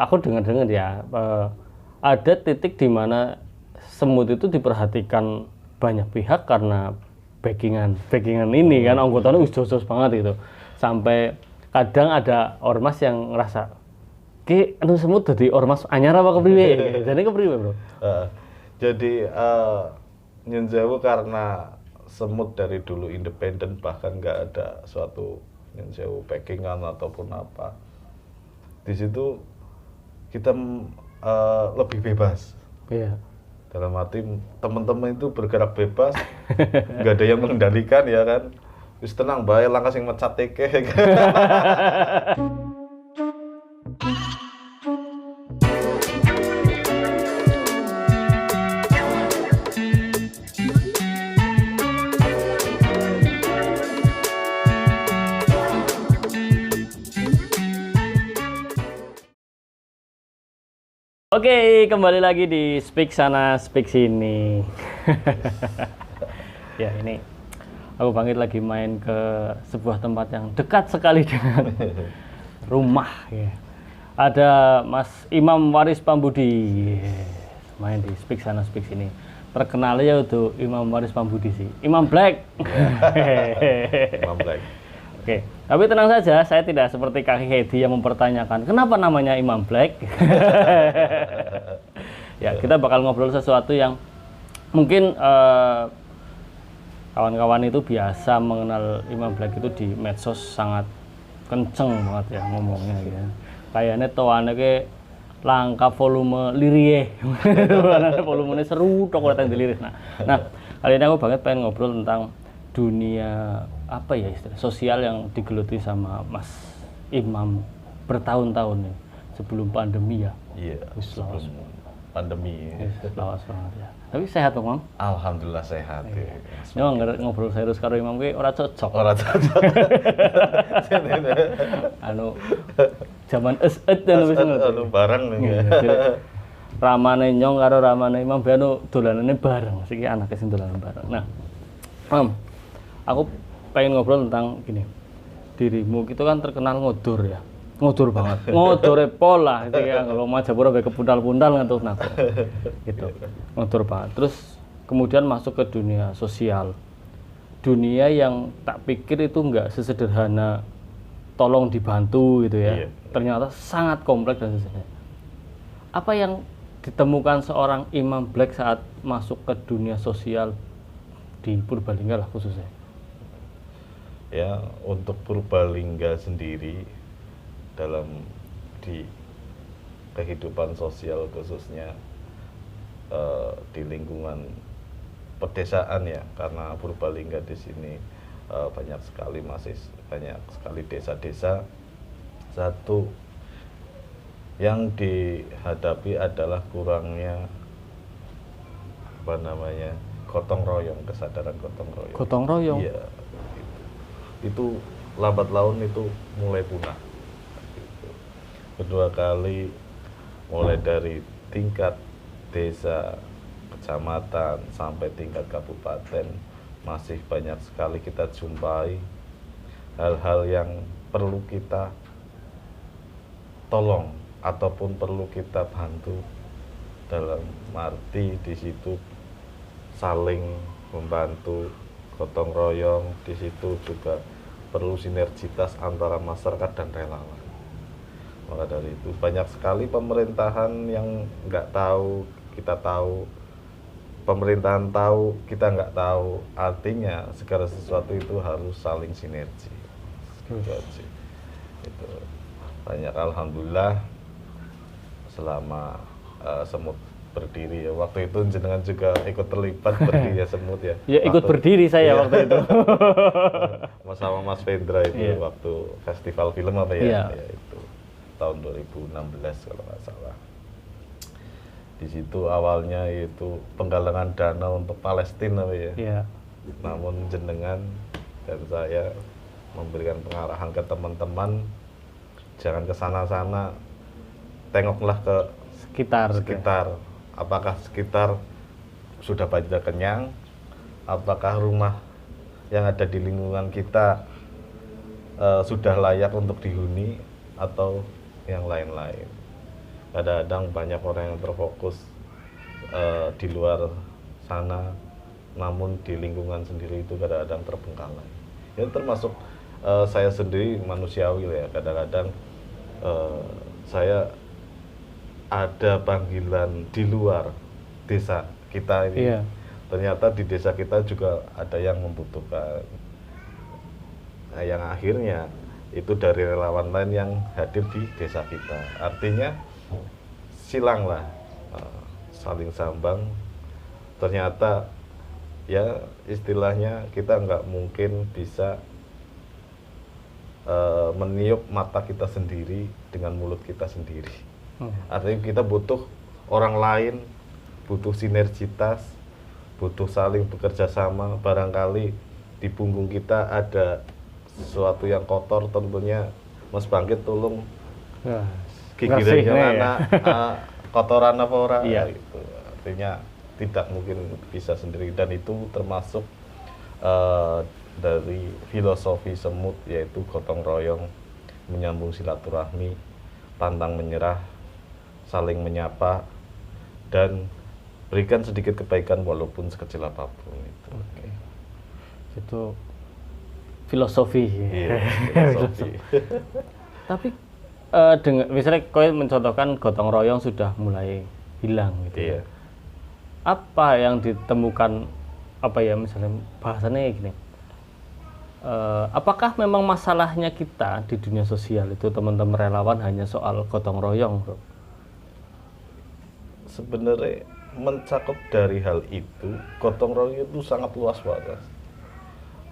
aku dengar-dengar ya, ada titik di mana semut itu diperhatikan banyak pihak karena backingan ini kan anggotanya jos banget gitu. Sampai kadang ada ormas yang ngerasa ki anu semut dadi ormas anyar apa kepriwe? Jadi kepriwe, Bro? Jadi Nyun Sewu karena semut dari dulu independen, bahkan nggak ada suatu Nyun Sewu backingan ataupun apa. Di situ kita lebih bebas. Iya. Dalam arti teman-teman itu bergerak bebas, nggak ada yang mengendalikan ya kan. Wis tenang bae langkah sing mecat teke. Oke, kembali lagi di Speak Sana, Speak Sini. Ya, ini aku bangkit lagi main ke sebuah tempat yang dekat sekali dengan rumah. Ya. Ada Mas Imam Waris Pambudi. Main di Speak Sana, Speak Sini. Terkenalnya untuk Imam Waris Pambudi sih. Imam Black. Imam Black. Oke, tapi tenang saja, saya tidak seperti Kaki Hedi yang mempertanyakan kenapa namanya Imam Black. Ya, kita bakal ngobrol sesuatu yang mungkin kawan-kawan itu biasa mengenal Imam Black itu di medsos sangat kenceng banget ya ngomongnya gitu. Kayaknya toane ke langka volume lirie. Volumenya seru tok ora diliris. Nah, kali ini aku banget pengen ngobrol tentang dunia apa ya istilah sosial yang digeluti sama Mas Imam bertahun-tahun nih sebelum pandemi ya. Iya. Sebelum pandemi. Lawas banget ya. Tapi sehat dong, Mam? Alhamdulillah sehat. Iya. Nggak ngobrol serius karo Imam ki ora cocok. Ora cocok. Anu zaman es-et dan wis ngono. Anu bareng nih. Ramane nyong karo ramane Imam anu dolanane bareng. Siki anake sing dolanan bareng. Nah, Mam, aku pengen ngobrol tentang gini. Dirimu itu kan terkenal ngodor ya. Ngodor banget. Ngodore pola itu ya kalau Majapahit bae kepundal-pundal ngantuk nako. Gitu. Ngodor banget. Terus kemudian masuk ke dunia sosial. Dunia yang tak pikir itu enggak sesederhana tolong dibantu gitu ya. Iya. Ternyata sangat kompleks dan sebagainya. Apa yang ditemukan seorang Imam Black saat masuk ke dunia sosial di Purbalingga lah khususnya? Ya, untuk Purbalingga sendiri dalam di kehidupan sosial khususnya di lingkungan pedesaan ya, karena Purbalingga di sini banyak sekali desa-desa. Satu yang dihadapi adalah kurangnya gotong royong, kesadaran gotong royong. Gotong royong. Iya. Itu lambat laun itu mulai punah. Kedua kali mulai dari tingkat desa, kecamatan sampai tingkat kabupaten masih banyak sekali kita jumpai hal-hal yang perlu kita tolong ataupun perlu kita bantu, dalam arti di situ saling membantu, gotong royong. Di situ juga perlu sinergitas antara masyarakat dan relawan. Maka dari itu banyak sekali pemerintahan yang nggak tahu, kita tahu, pemerintahan tahu, kita nggak tahu. Artinya segala sesuatu itu harus saling sinergi. Itu banyak, alhamdulillah selama semut berdiri ya. Waktu itu jenengan juga ikut terlibat berdiri ya semut ya. Ya ikut berdiri saya waktu itu. Sama Mas Vendra itu waktu festival film apa ya? Iya. Ya itu tahun 2016 kalau nggak salah. Di situ awalnya itu penggalangan dana untuk Palestina apa ya? Iya. Namun jenengan dan saya memberikan pengarahan ke teman-teman, jangan ke sana-sana, tengoklah ke sekitar. Apakah sekitar sudah pada kenyang? Apakah rumah yang ada di lingkungan kita sudah layak untuk dihuni atau yang lain-lain? Kadang-kadang banyak orang yang terfokus di luar sana, namun di lingkungan sendiri itu kadang-kadang terbengkalai. Ya termasuk saya sendiri manusiawi lah ya, kadang-kadang saya ada panggilan di luar desa kita ini. Iya. Ternyata di desa kita juga ada yang membutuhkan. Nah, yang akhirnya itu dari relawan lain yang hadir di desa kita. Artinya silanglah, saling sambang. Ternyata ya istilahnya kita nggak mungkin bisa meniup mata kita sendiri dengan mulut kita sendiri. Artinya kita butuh orang lain, butuh sinergitas, butuh saling bekerja sama. Barangkali di punggung kita ada sesuatu yang kotor, tentunya Mas Bangkit tolong gigirannya mana kotoran apa ora, gitu. Artinya tidak mungkin bisa sendiri, dan itu termasuk dari filosofi semut, yaitu gotong royong, menyambung silaturahmi, pantang menyerah, saling menyapa, dan berikan sedikit kebaikan walaupun sekecil apapun itu. Oke. Itu filosofi. Iya, filosofi. Tapi dengan misalnya kau mencontohkan gotong royong sudah mulai hilang gitu. Iya. Apa yang ditemukan, apa ya, misalnya bahasannya gini, apakah memang masalahnya kita di dunia sosial itu teman-teman relawan hanya soal gotong royong, bro? Sebenarnya mencakup dari hal itu, gotong royong itu sangat luas banget.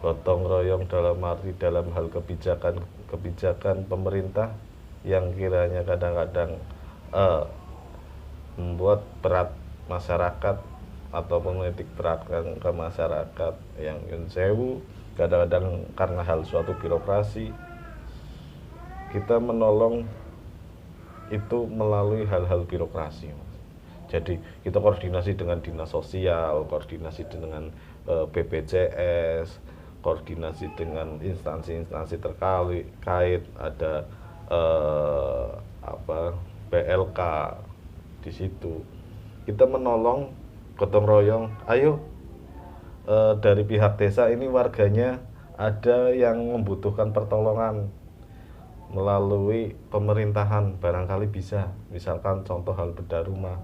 Gotong royong dalam arti dalam hal kebijakan pemerintah yang kiranya kadang-kadang membuat berat masyarakat ataupun menitik beratkan ke masyarakat, yang nyun sewu kadang-kadang karena hal suatu birokrasi. Kita menolong itu melalui hal-hal birokrasi. Jadi kita koordinasi dengan dinas sosial, koordinasi dengan BPJS, koordinasi dengan instansi-instansi terkait, ada BLK di situ. Kita menolong, gotong royong, ayo dari pihak desa ini warganya ada yang membutuhkan pertolongan melalui pemerintahan, barangkali bisa, misalkan contoh hal bedah rumah.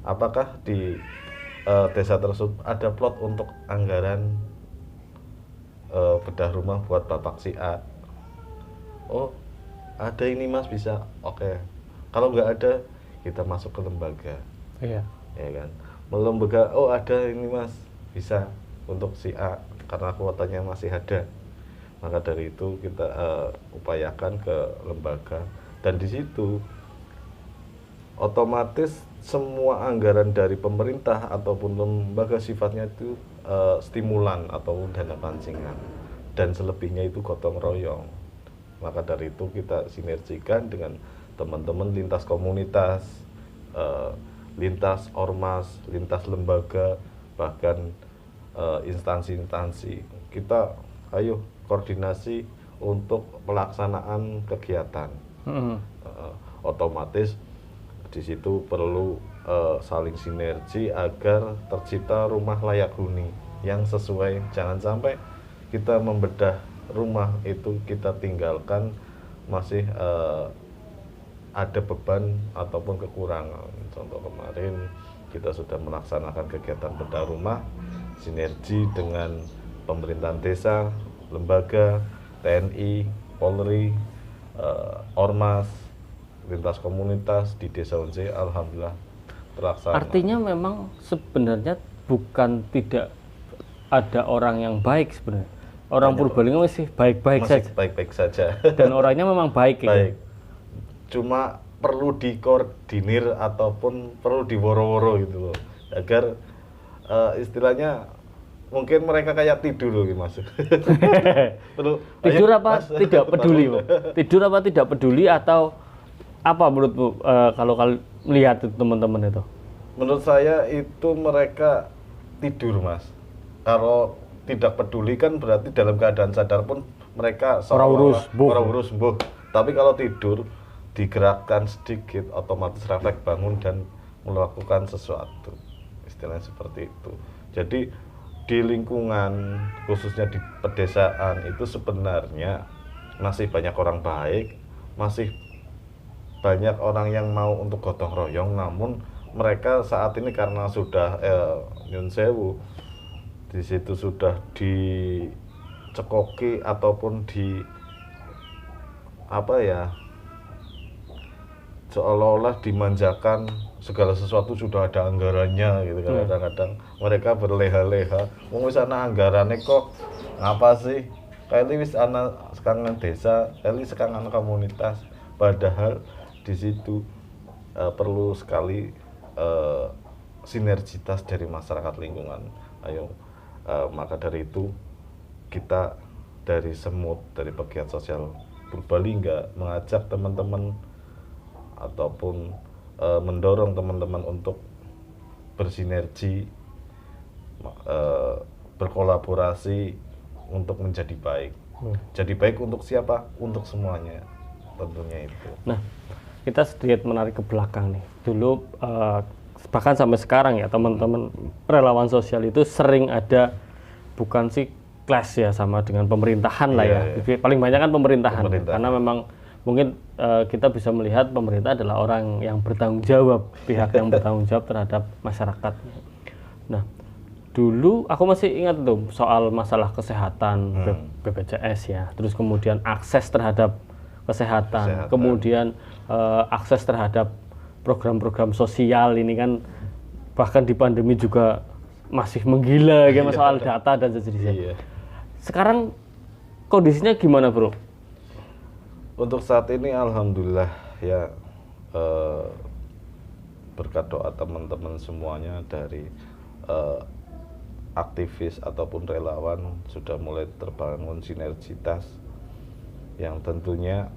Apakah di desa tersebut ada plot untuk anggaran bedah rumah buat bapak si A? Oh, ada ini mas, bisa, oke. Kalau nggak ada, kita masuk ke lembaga. Iya. Ya kan, lembaga, oh ada ini mas, bisa untuk si A karena kuotanya masih ada. Maka dari itu kita upayakan ke lembaga, dan di situ otomatis semua anggaran dari pemerintah ataupun lembaga sifatnya itu stimulan atau dana pancingan, dan selebihnya itu gotong royong. Maka dari itu kita sinergikan dengan teman-teman lintas komunitas, lintas ormas, lintas lembaga, bahkan instansi-instansi. Kita ayo koordinasi untuk pelaksanaan kegiatan. Otomatis di situ perlu saling sinergi agar tercipta rumah layak huni yang sesuai. Jangan sampai kita membedah rumah itu kita tinggalkan masih ada beban ataupun kekurangan. Contoh kemarin kita sudah melaksanakan kegiatan bedah rumah, sinergi dengan pemerintahan desa, lembaga, TNI, Polri, ormas, lintas komunitas di desa Unse, alhamdulillah terlaksana. Artinya memang sebenarnya bukan tidak ada orang yang baik sebenarnya. Orang Purbalingga masih baik-baik saja. Baik-baik saja. Dan orangnya memang baik. Baik. Cuma perlu dikoordinir ataupun perlu diworo-woro gitu loh, agar istilahnya mungkin mereka kayak tidur loh mas. Perlu, tidur ayo, apa mas, tidak peduli, tidur apa tidak peduli, atau apa menurutmu kalau melihat teman-teman itu? Menurut saya itu mereka tidur mas. Kalau tidak peduli kan berarti dalam keadaan sadar pun mereka orang urus mbuh. Tapi kalau tidur digerakkan sedikit, otomatis refleks bangun dan melakukan sesuatu, istilahnya seperti itu. Jadi di lingkungan khususnya di pedesaan itu sebenarnya masih banyak orang baik, masih banyak orang yang mau untuk gotong royong, namun mereka saat ini karena sudah nyun sewu di situ sudah dicekoki ataupun di apa ya, seolah-olah dimanjakan, segala sesuatu sudah ada anggarannya gitu. Kadang-kadang mereka berleha-leha, wong wis ana anggarane kok ngapa sih, kayak wis ana sekarang desa, kayak sekarang komunitas, padahal di situ perlu sekali sinergitas dari masyarakat lingkungan. Ayo, maka dari itu kita dari Semut, dari pegiat sosial Purbalingga mengajak teman-teman ataupun mendorong teman-teman untuk bersinergi, berkolaborasi untuk menjadi baik. Jadi baik untuk siapa? Untuk semuanya, tentunya itu. Nah, kita sedikit menarik ke belakang nih. Dulu bahkan sampai sekarang ya, teman-teman relawan sosial itu sering ada, bukan sih clash ya sama dengan pemerintahan lah ya. Iya. Paling banyak kan pemerintahan. Karena memang mungkin kita bisa melihat pemerintah adalah orang yang bertanggung jawab, pihak yang bertanggung jawab terhadap masyarakat. Nah, dulu aku masih ingat tuh soal masalah kesehatan, BPJS ya, terus kemudian akses terhadap kesehatan. Kemudian akses terhadap program-program sosial ini kan bahkan di pandemi juga masih menggila ya, soal data dan sejenisnya. Iya. Sekarang kondisinya gimana, Bro? Untuk saat ini alhamdulillah ya, berkat doa teman-teman semuanya dari aktivis ataupun relawan sudah mulai terbangun sinergitas yang tentunya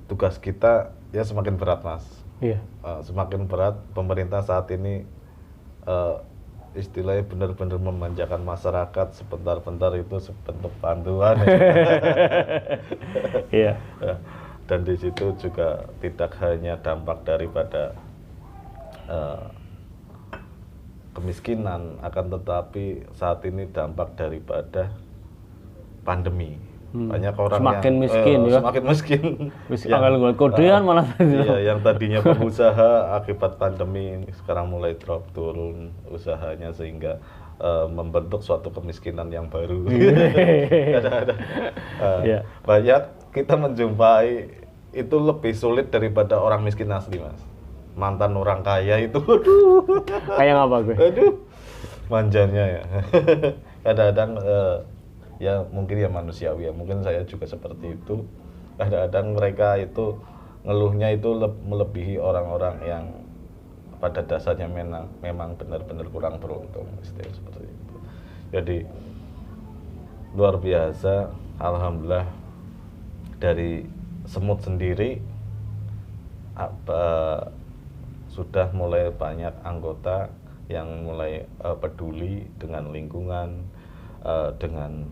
tugas kita ya semakin berat, Mas. Iya. Semakin berat. Pemerintah saat ini istilahnya benar-benar memanjakan masyarakat, sebentar-bentar itu sebentuk bantuan. Iya. Dan di situ juga tidak hanya dampak daripada kemiskinan, akan tetapi saat ini dampak daripada pandemi. Banyak orang semakin yang miskin ya. Semakin miskin. Yang kodean malah. Iya, yang tadinya pengusaha akibat pandemi sekarang mulai drop turun usahanya sehingga membentuk suatu kemiskinan yang baru. Banyak kita menjumpai itu lebih sulit daripada orang miskin asli, Mas. Mantan orang kaya itu, aduh. Kayak apa gue? Aduh, manjanya ya. Kadang-kadang ya mungkin ya manusiawi ya, mungkin saya juga seperti itu. Kadang-kadang mereka itu ngeluhnya itu melebihi orang-orang yang pada dasarnya memang benar-benar kurang beruntung, istilahnya seperti itu. Jadi luar biasa, alhamdulillah dari Semut sendiri sudah mulai banyak anggota yang mulai peduli dengan lingkungan, dengan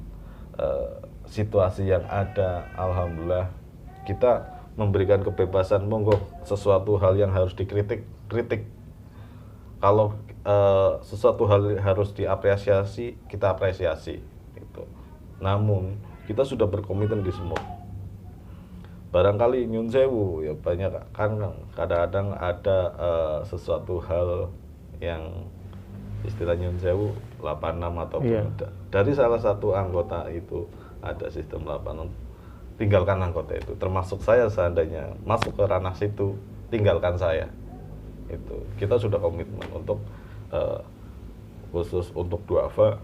situasi yang ada. Alhamdulillah kita memberikan kebebasan, monggo sesuatu hal yang harus dikritik, kritik. Kalau sesuatu hal harus diapresiasi, kita apresiasi gitu. Namun kita sudah berkomitmen di Semut. Barangkali nyun sewu ya, banyak kan kadang-kadang ada sesuatu hal yang istilah nyun sewu 86 atau dari salah satu anggota itu ada sistem 86, tinggalkan anggota itu, termasuk saya seandainya masuk ke ranah situ, tinggalkan saya. Itu kita sudah komitmen untuk khusus untuk duafa,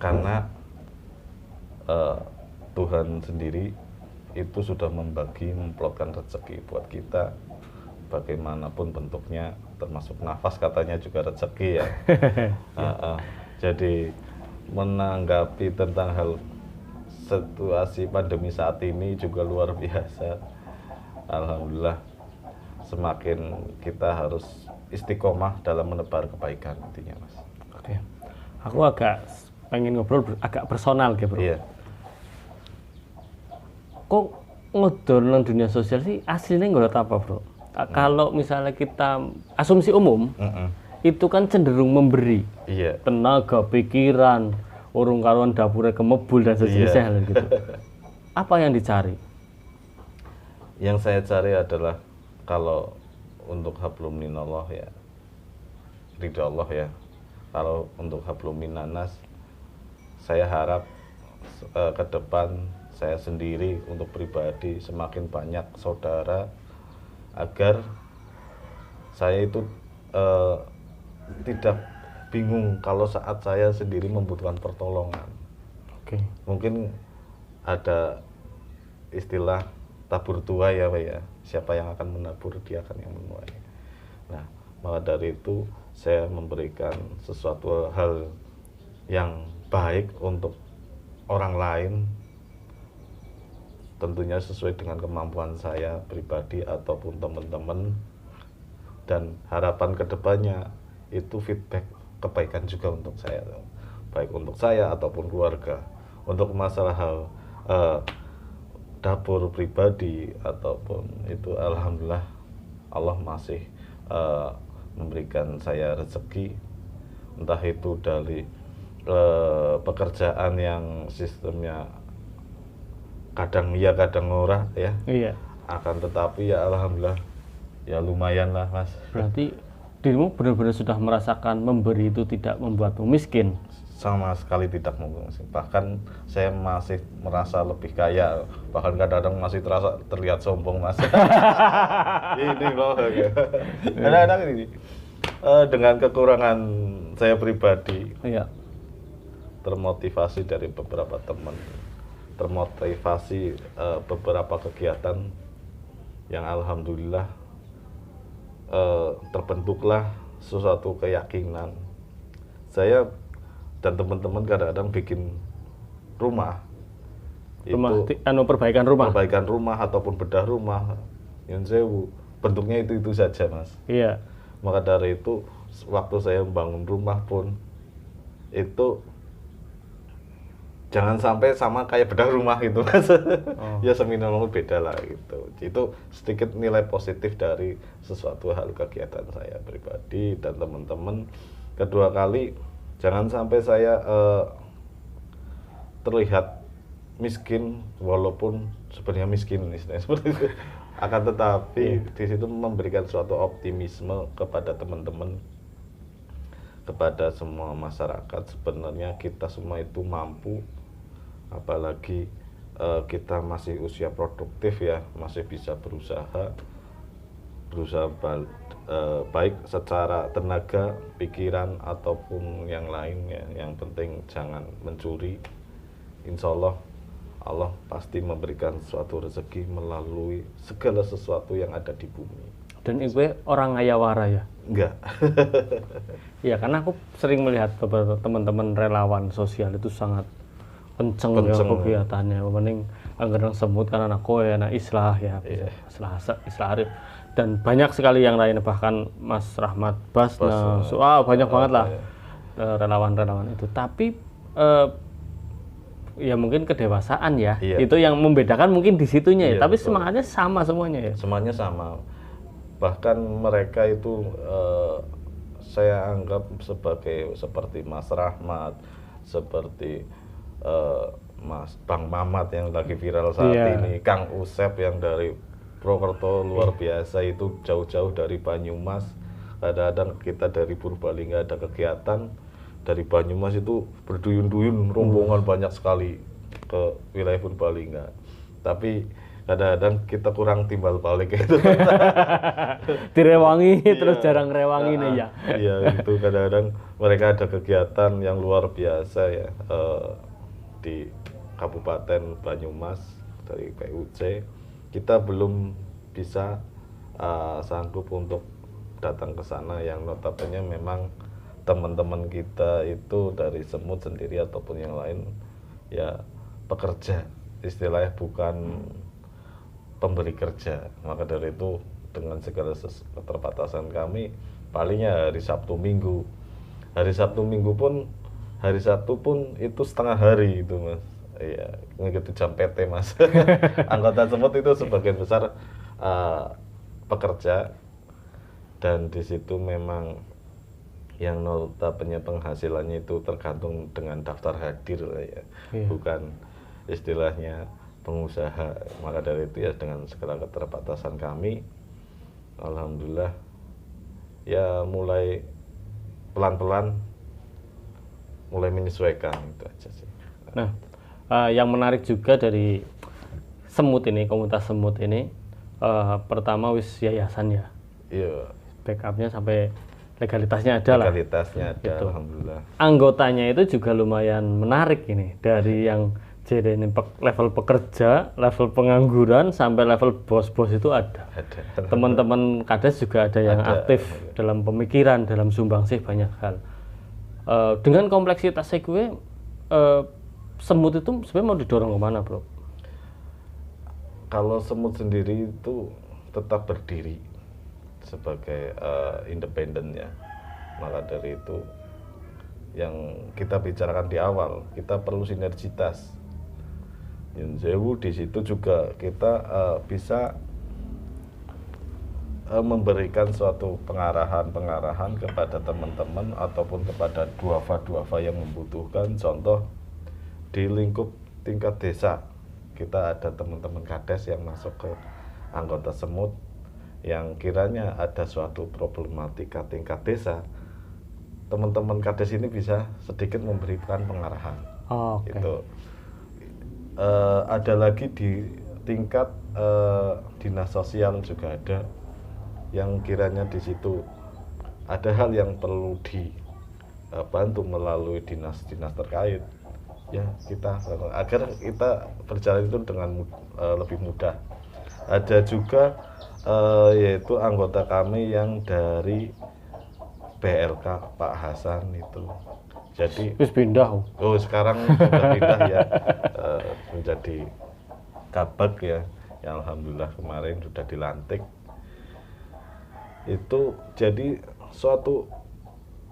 karena Tuhan sendiri itu sudah memplotkan rezeki buat kita bagaimanapun bentuknya, termasuk nafas katanya juga rezeki ya. Jadi menanggapi tentang hal situasi pandemi saat ini juga luar biasa. Alhamdulillah semakin kita harus istiqomah dalam menebar kebaikan intinya, Mas. Oke. Aku agak pengen ngobrol agak personal gitu, Bro. Iya. Kok ngedol nang dunia sosial sih aslinya nggak apa bro. Kalau misalnya kita asumsi umum itu kan cenderung memberi Iya. tenaga, pikiran, urung karuan dapurnya kemebul dan sejenisnya gitu. Apa yang dicari? Yang saya cari adalah kalau untuk hablum minallah ya, ridha Allah ya. Kalau untuk hablum minanas, saya harap ke depan saya sendiri untuk pribadi semakin banyak saudara agar saya itu tidak bingung kalau saat saya sendiri membutuhkan pertolongan. Oke. Mungkin ada istilah tabur tuai ya Pak ya, siapa yang akan menabur dia akan yang menuai. Nah, maka dari itu saya memberikan sesuatu hal yang baik untuk orang lain, tentunya sesuai dengan kemampuan saya pribadi ataupun teman-teman, dan harapan kedepannya itu feedback kebaikan juga untuk saya, baik untuk saya ataupun keluarga. Untuk masalah hal dapur pribadi ataupun itu, alhamdulillah Allah masih memberikan saya rezeki, entah itu dari pekerjaan yang sistemnya kadang iya kadang ora ya. Iya. Akan tetapi ya alhamdulillah ya lumayan lah Mas. Berarti dirimu benar-benar sudah merasakan memberi itu tidak membuatmu miskin. Sama sekali tidak mengungsi. Bahkan saya masih merasa lebih kaya. Bahkan kadang-kadang masih terlihat sombong Mas. Ini loh. Kadang-kadang ini dengan kekurangan saya pribadi, Iya. termotivasi dari beberapa teman, termotivasi beberapa kegiatan yang alhamdulillah terbentuklah sesuatu keyakinan. Saya dan teman-teman kadang-kadang bikin rumah itu perbaikan rumah. perbaikan rumah ataupun bedah rumah yang sewu, bentuknya itu saja Mas. Iya. Maka dari itu waktu saya membangun rumah pun itu jangan sampai sama kayak bedah rumah gitu Mas. Ya seminimal beda lah gitu. Itu sedikit nilai positif dari sesuatu hal kegiatan saya pribadi dan teman-teman. Kedua kali, jangan sampai saya terlihat miskin walaupun sebenarnya miskin istilahnya seperti itu. Akan tetapi di situ memberikan suatu optimisme kepada teman-teman, kepada semua masyarakat. Sebenarnya kita semua itu mampu, apalagi kita masih usia produktif ya, masih bisa berusaha baik secara tenaga, pikiran ataupun yang lain ya. Yang penting jangan mencuri. Insya Allah Allah pasti memberikan suatu rezeki melalui segala sesuatu yang ada di bumi. Dan ibu orang ngayawara ya? Enggak. Iya, karena aku sering melihat beberapa teman-teman relawan sosial itu sangat kenceng ya kegiatannya. Mending anggaran semut kan anak kowe, anak islah ya, islah arif. Dan banyak sekali yang lain, bahkan Mas Rahmat Basna, banyak banget lah relawan-relawan itu. Tapi ya mungkin kedewasaan ya, itu yang membedakan mungkin di situnya ya. Tapi semangatnya sama semuanya ya. Semuanya sama. Bahkan mereka itu saya anggap seperti Mas Rahmat, seperti Mas Bang Mamat yang lagi viral saat ini, Kang Usep yang dari Purwokerto luar biasa, itu jauh-jauh dari Banyumas. Kadang-kadang kita dari Purbalingga ada kegiatan, dari Banyumas itu berduyun-duyun rombongan banyak sekali ke wilayah Purbalingga. Tapi kadang-kadang kita kurang timbal balik gitu. Direwangi terus jarang rewangi nih ya. Iya, itu kadang-kadang mereka ada kegiatan yang luar biasa ya di Kabupaten Banyumas dari PUC. Kita belum bisa sanggup untuk datang ke sana, yang notabene memang teman-teman kita itu dari semut sendiri ataupun yang lain ya pekerja, istilahnya bukan pemberi kerja. Maka dari itu dengan segala keterbatasan kami, palingnya hari Sabtu Minggu. Hari Sabtu Minggu pun, hari Sabtu pun itu setengah hari itu Mas. Iya, ngikuti jam PT Mas. Anggota semut itu sebagian besar pekerja, dan di situ memang yang notabene penghasilannya itu tergantung dengan daftar hadir ya, Iya. bukan istilahnya pengusaha. Maka dari itu ya dengan segala keterbatasan kami, alhamdulillah ya mulai pelan-pelan mulai menyesuaikan, itu aja sih. Nah, yang menarik juga dari semut ini, komunitas semut ini, pertama wis yayasan ya, Iya, backupnya sampai legalitasnya ada lah. legalitasnya ada, Gitu. alhamdulillah. Anggotanya itu juga lumayan menarik ini, dari yang jadi ini level pekerja, level pengangguran, sampai level bos-bos itu ada. Ada. Teman-teman kades juga ada yang Ada. aktif dalam pemikiran, dalam sumbangsih banyak hal. Dengan kompleksitasnya gue, semut itu sebenarnya mau didorong kemana, bro? Kalau semut sendiri itu tetap berdiri sebagai independen ya. Maka dari itu yang kita bicarakan di awal, kita perlu sinergitas. Nyun sewu di situ juga kita bisa memberikan suatu pengarahan kepada teman-teman ataupun kepada duafa yang membutuhkan. Contoh di lingkup tingkat desa, kita ada teman-teman kades yang masuk ke anggota semut yang kiranya ada suatu problematika tingkat desa, teman-teman kades ini bisa sedikit memberikan pengarahan. Oh, oke. Itu ada lagi di tingkat dinas sosial juga ada, yang kiranya di situ ada hal yang perlu dibantu melalui dinas-dinas terkait, ya kita agar kita berjalan itu dengan lebih mudah. Ada juga yaitu anggota kami yang dari BLK Pak Hasan itu, jadi Terus pindah. sekarang sudah pindah ya menjadi kabag ya, alhamdulillah kemarin sudah dilantik. Itu jadi suatu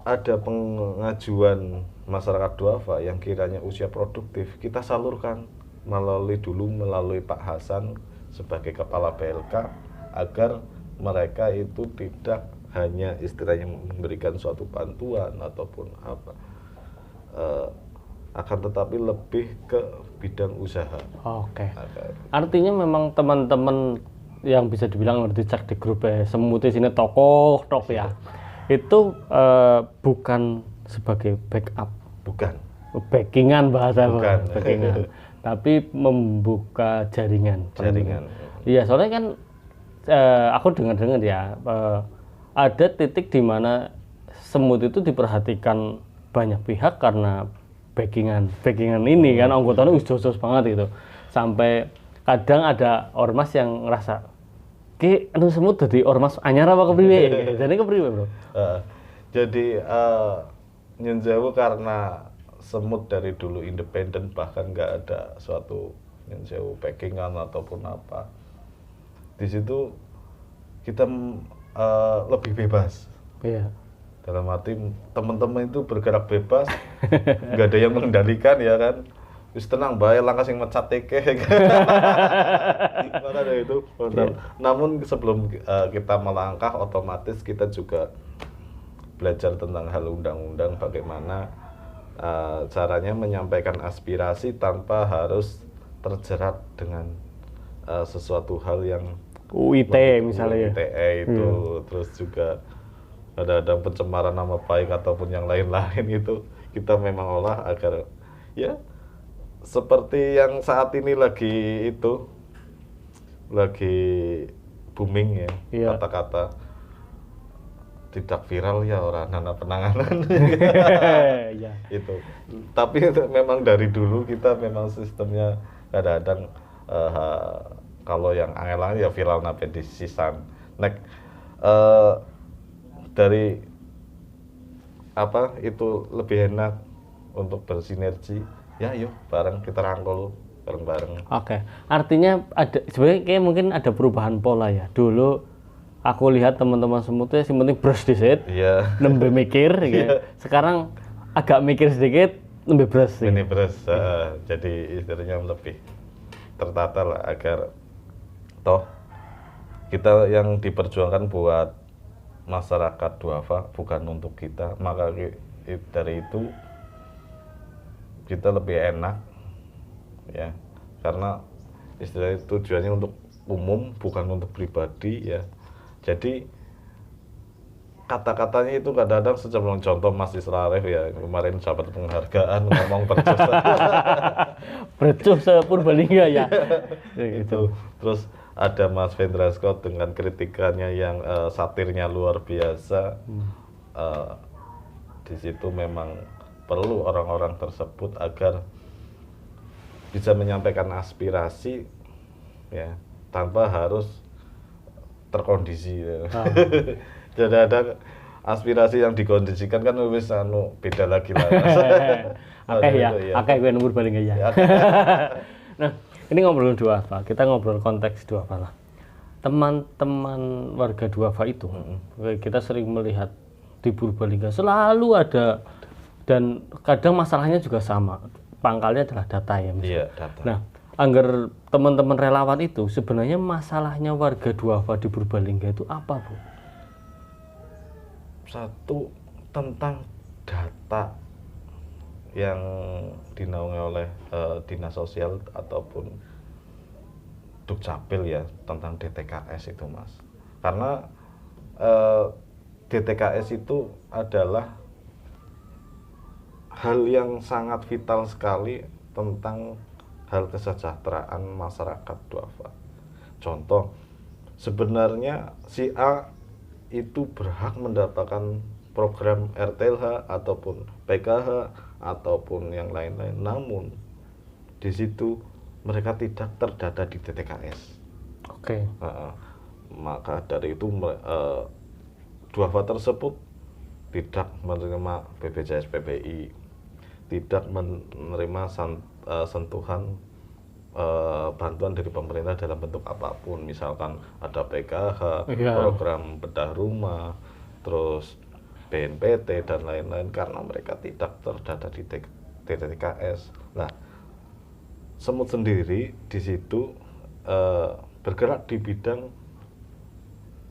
ada pengajuan masyarakat duafa yang kiranya usia produktif, kita salurkan melalui Pak Hasan sebagai kepala BLK, agar mereka itu tidak hanya istilahnya memberikan suatu bantuan ataupun apa, akan tetapi lebih ke bidang usaha. Oke. Artinya memang teman-teman yang bisa dibilang ngerti cek di grup semut sini tokoh ya, itu bukan sebagai backup, Bukan. backingan bahasa Bukan. backingan, tapi membuka jaringan. Iya, soalnya kan aku dengar-dengar ya, ada titik di mana semut itu diperhatikan banyak pihak karena backingan ini kan, anggotanya jos banget gitu, sampai kadang ada ormas yang ngerasa ki anu semut dadi ormas anyar apa kepriwe. Jadi kepriwe, Bro? Jadi nyun sewu karena semut dari dulu independen, bahkan nggak ada suatu nyun sewu backingan ataupun apa. Di situ kita lebih bebas. Iya. Dalam arti teman-teman itu bergerak bebas, nggak ada yang mengendalikan ya kan. Wis tenang bae langkah sing mecat teke. Maka dari itu. Namun sebelum kita melangkah, otomatis kita juga belajar tentang hal undang-undang, bagaimana caranya menyampaikan aspirasi tanpa harus terjerat dengan sesuatu hal yang UIT misalnya. ITE itu, terus juga ada pencemaran nama baik ataupun yang lain-lain, itu kita memang olah agar ya seperti yang saat ini lagi booming ya, kata-kata tidak viral ya orang nana penanganan. Itu. Tapi memang dari dulu kita memang sistemnya kadang-kadang kalau yang angel ya viral nape di sisan. Dari apa itu lebih enak untuk bersinergi. Ya yuk bareng kita rangkul bareng-bareng. Oke. Artinya ada sebenarnya kayak mungkin ada perubahan pola ya. Dulu aku lihat teman-teman semutnya sing penting bros dhisik. Iya. Nembe mikir gitu. Sekarang agak mikir sedikit, Lebih beres sih. mini bus. Jadi istilahnya lebih tertata lah agar toh kita yang diperjuangkan buat masyarakat duafa bukan untuk kita, maka dari itu kita lebih enak ya, karena istilahnya tujuannya untuk umum bukan untuk pribadi ya. Jadi kata-katanya itu kadang-kadang sejumlah contoh Mas Islaref ya, kemarin dapat penghargaan ngomong percus. Bercuh sepurbalingga ya. Itu terus ada Mas Vendra Scott dengan kritikannya yang satirnya luar biasa. Di situ memang perlu orang-orang tersebut agar bisa menyampaikan aspirasi ya tanpa harus terkondisi ya. Jadi ada aspirasi yang dikondisikan kan wis beda lagi lah. Akeh ya, akeh gue nomor paling ya. Nah, ini ngobrol duafa, kita ngobrol konteks duafa lah. Teman-teman warga duafa itu, kita sering melihat di Purbalingga selalu ada, dan kadang masalahnya juga sama. Pangkalnya adalah data ya, Mas. Iya, data. Nah, agar teman-teman relawan itu sebenarnya masalahnya warga duafa di Purbalingga itu apa, Bu? Satu, tentang data yang dinaungi oleh dinas sosial ataupun Dukcapil ya, tentang DTKS itu Mas. Karena DTKS itu adalah hal yang sangat vital sekali tentang hal kesejahteraan masyarakat duafa. Contoh, sebenarnya si A itu berhak mendapatkan program RTLH ataupun PKH ataupun yang lain-lain, namun di situ mereka tidak terdata di DTKS. Oke. Maka dari itu duafa tersebut tidak menerima BPJS PBI, tidak menerima sentuhan bantuan dari pemerintah dalam bentuk apapun, misalkan ada PKH, program bedah rumah, terus BNPT dan lain-lain, karena mereka tidak terdata di DTKS. Nah, Semut sendiri di situ bergerak di bidang,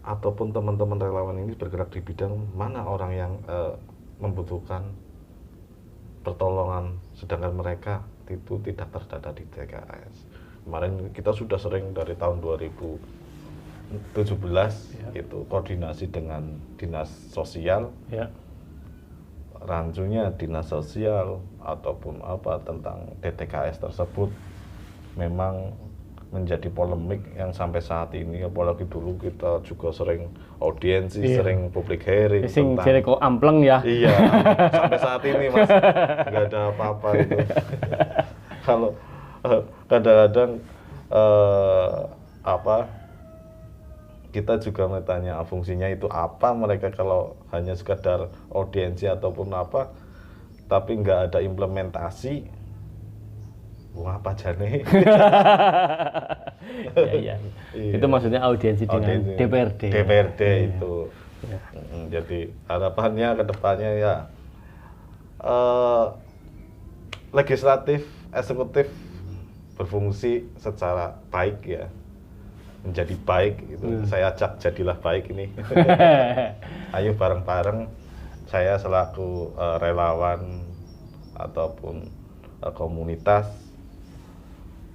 ataupun teman-teman relawan ini bergerak di bidang mana orang yang membutuhkan pertolongan, sedangkan mereka itu tidak terdata di DTKS. Kemarin kita sudah sering dari tahun 2017 itu koordinasi dengan dinas sosial, rancunya dinas sosial ataupun apa tentang DTKS tersebut memang menjadi polemik yang sampai saat ini, apalagi dulu kita juga sering audiensi, sering public hearing tentang jadi kok ampleng ya. Iya, sampai saat ini Mas nggak ada apa-apa itu. Kalau kadang-kadang kita juga bertanya fungsinya itu apa, mereka kalau hanya sekadar audiensi ataupun apa, tapi nggak ada implementasi. Wah, apa jane? Iya. Itu maksudnya audiensi dengan DPRD. DPRD itu. Jadi harapannya ke depannya ya legislatif, eksekutif berfungsi secara baik ya, menjadi baik itu. Saya ajak jadilah baik ini. Ayo bareng-bareng, saya selaku relawan ataupun komunitas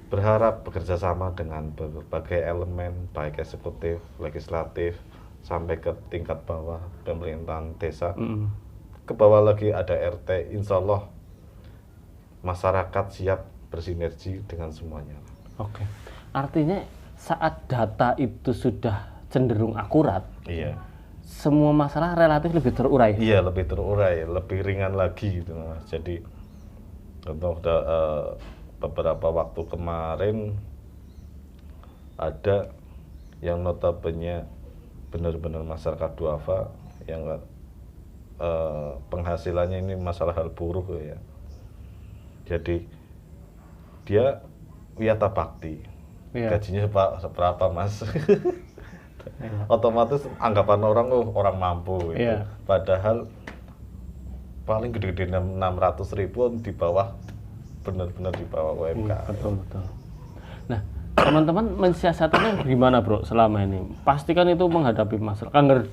berharap bekerja sama dengan berbagai elemen, baik eksekutif, legislatif, sampai ke tingkat bawah pemerintahan desa. Ke bawah lagi ada RT, insya Allah masyarakat siap bersinergi dengan semuanya. Oke. Artinya saat data itu sudah cenderung akurat, semua masalah relatif lebih terurai. Iya, lebih terurai, lebih ringan lagi gitu Mas. Jadi contoh beberapa waktu kemarin ada yang notabene benar-benar masyarakat duafa yang penghasilannya ini masalah hal buruh ya. Jadi dia wiyata bakti, gajinya seberapa Mas? Otomatis anggapan orang orang mampu gitu. Padahal paling gede-gede 600.000 di bawah, benar-benar di bawah UMKM. Betul. Nah, teman-teman mensiasatinya gimana bro selama ini? Pasti kan itu menghadapi masalah. Kan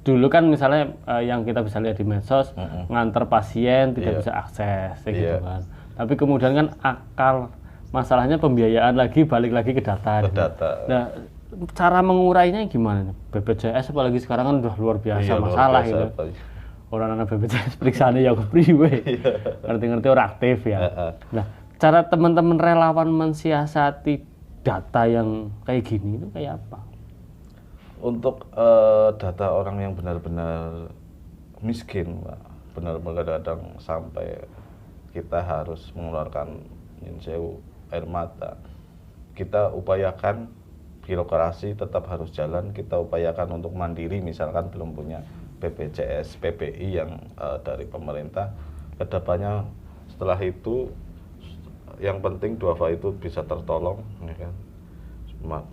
dulu kan misalnya yang kita bisa lihat di medsos, nganter pasien tidak bisa akses, gitu kan. Tapi kemudian kan akal masalahnya pembiayaan lagi, balik lagi ke data. Nah, cara mengurainya gimana nih? BPJS apalagi sekarang kan udah luar biasa masalah gitu. Orang anak BPJS periksaan ya ke priwe. Ngerti-ngerti orang aktif ya. Nah, cara teman-teman relawan mensiasati data yang kayak gini itu kayak apa? Untuk data orang yang benar-benar miskin, Pak, benar-benar kadang sampai kita harus mengeluarkan sewu air mata. Kita upayakan birokrasi tetap harus jalan, kita upayakan untuk mandiri, misalkan belum punya BPJS, PPI yang dari pemerintah. Kedepannya setelah itu yang penting duafa itu bisa tertolong, ya kan?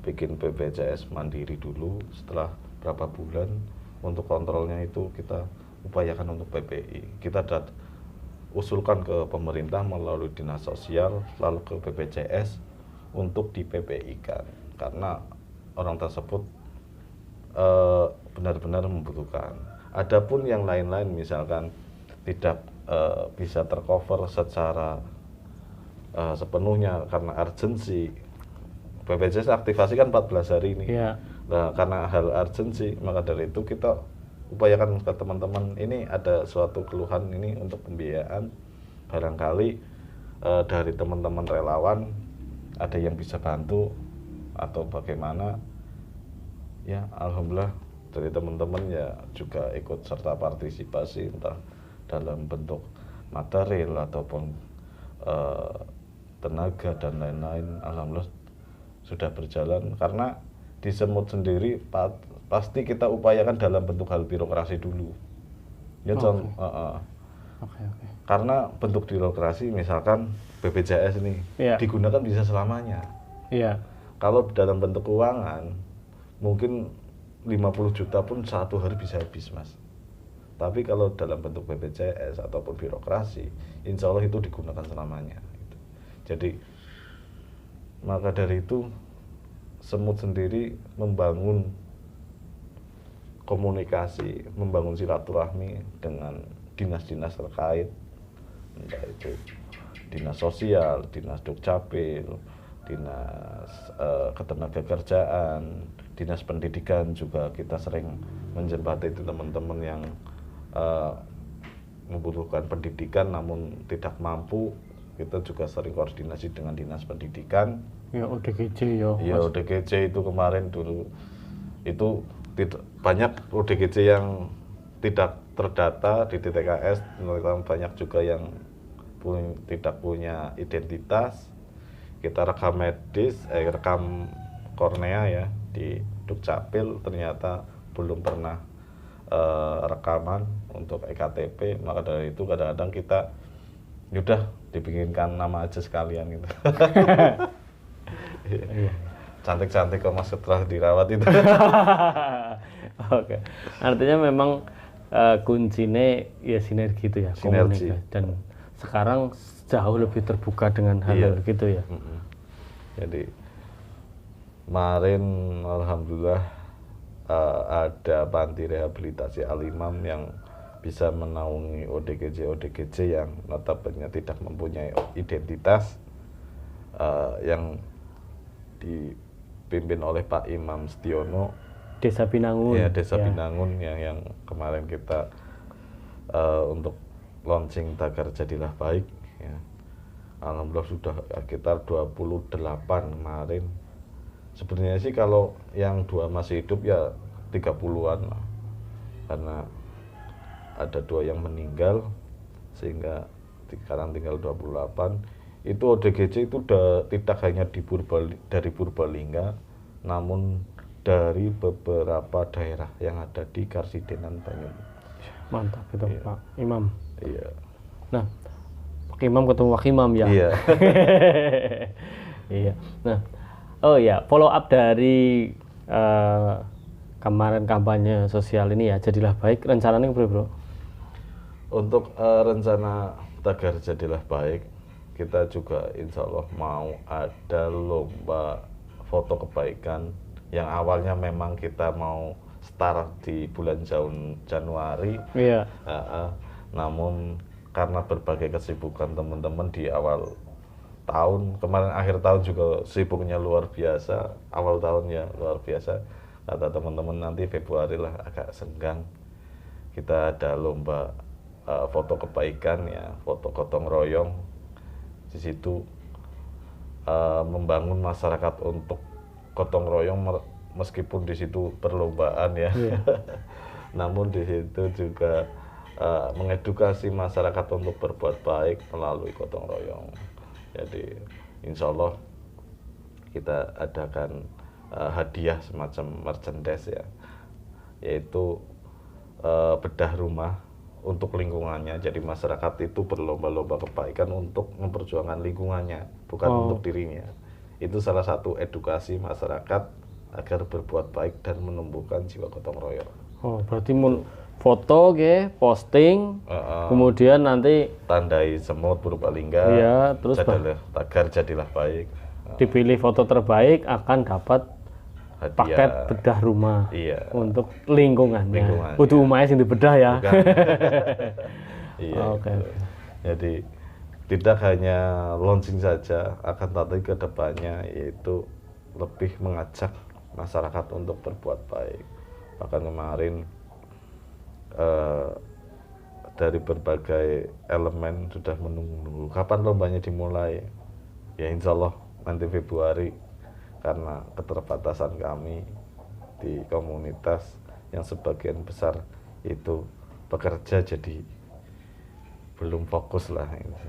Bikin BPJS mandiri dulu, setelah berapa bulan untuk kontrolnya itu kita upayakan untuk PPI. Kita usulkan ke pemerintah melalui dinas sosial, lalu ke BPJS untuk di PPI-kan, karena orang tersebut benar-benar membutuhkan. Adapun yang lain-lain misalkan tidak bisa tercover secara sepenuhnya karena urgensi, BPJS aktivasi kan 14 hari ini. Nah, karena hal urgensi, maka dari itu kita upayakan ke teman-teman, ini ada suatu keluhan ini untuk pembiayaan, barangkali dari teman-teman relawan ada yang bisa bantu atau bagaimana, ya alhamdulillah dari teman-teman ya juga ikut serta partisipasi entah dalam bentuk material ataupun tenaga dan lain-lain. Alhamdulillah sudah berjalan, karena di Semut sendiri pasti kita upayakan dalam bentuk hal birokrasi dulu. Ya, karena bentuk birokrasi misalkan BPJS ini digunakan bisa selamanya. Kalau dalam bentuk keuangan mungkin 50 juta pun 1 hari bisa habis, Mas. Tapi kalau dalam bentuk BPJS ataupun birokrasi, insya Allah itu digunakan selamanya. Jadi maka dari itu Semut sendiri membangun komunikasi, membangun silaturahmi dengan dinas-dinas terkait, entah itu dinas sosial, dinas dukcapil, dinas ketenagakerjaan, dinas pendidikan juga kita sering menjembatani teman-teman yang membutuhkan pendidikan namun tidak mampu. Kita juga sering koordinasi dengan dinas pendidikan. Ya ODGJ ya. Ya ODGJ itu kemarin dulu itu banyak ODGJ yang tidak terdata di DTKS, banyak juga yang tidak punya identitas. Kita rekam medis, rekam kornea ya di Dukcapil, ternyata belum pernah rekaman untuk EKTP. Maka dari itu kadang-kadang kita udah dibikinkan nama aja sekalian gitu. Cantik-cantik kok Mas setelah dirawat itu. Oke. Artinya memang kuncinya ya sinergi itu ya, sinergi. Komunikasi. Dan sekarang jauh lebih terbuka dengan hal gitu ya. Jadi kemarin alhamdulillah ada panti rehabilitasi Al-Imam yang bisa menaungi ODGJ yang notabene tidak mempunyai identitas, yang dipimpin oleh Pak Imam Setiono, Desa Binangun. Ya, Desa Binangun yang kemarin kita untuk launching tagar Jadilah Baik ya. Alhamdulillah sudah sekitar 28 kemarin. Sebenarnya sih kalau yang 2 masih hidup ya 30-an lah. Karena ada 2 yang meninggal sehingga sekarang tinggal 28. Itu ODGJ itu tidak hanya dari Purbalingga, namun dari beberapa daerah yang ada di Karsidenan Banyumas. Mantap itu Pak Imam. Iya. Nah, Pak Imam ketemu Pak Imam ya. Iya. Iya. Nah, oh ya, follow up dari kemarin kampanye sosial ini ya, Jadilah Baik, rencananya bro? Untuk rencana Tagar Jadilah Baik, kita juga insya Allah mau ada lomba foto kebaikan yang awalnya memang kita mau start di bulan Januari. Iya. Namun karena berbagai kesibukan teman-teman di awal tahun, kemarin akhir tahun juga sibuknya luar biasa, awal tahun ya luar biasa. Kata teman-teman nanti Februari lah agak senggang, kita ada lomba foto kebaikan ya, foto gotong royong. Di situ membangun masyarakat untuk gotong royong, meskipun di situ perlombaan ya. Iya. Namun di situ juga mengedukasi masyarakat untuk berbuat baik melalui gotong royong. Jadi insya Allah kita adakan hadiah semacam merchandise ya, yaitu bedah rumah untuk lingkungannya. Jadi masyarakat itu berlomba-lomba kebaikan untuk memperjuangkan lingkungannya, bukan untuk dirinya. Itu salah satu edukasi masyarakat agar berbuat baik dan menumbuhkan jiwa gotong royong. Oh, berarti foto ke posting, kemudian nanti tandai semut berupa lingga, iya, terus Tagar Jadilah Baik. Dipilih foto terbaik akan dapat hadiah paket bedah rumah. Iya. Untuk lingkungannya. Lingkungan, Kudu umumnya sing dibedah ya. Iya. Oke. Jadi tidak hanya launching saja, akan tapi ke depannya yaitu lebih mengajak masyarakat untuk berbuat baik. Bahkan kemarin dari berbagai elemen sudah menunggu kapan lombanya dimulai. Ya insya Allah nanti Februari, karena keterbatasan kami di komunitas yang sebagian besar itu bekerja, jadi belum fokus lah ini.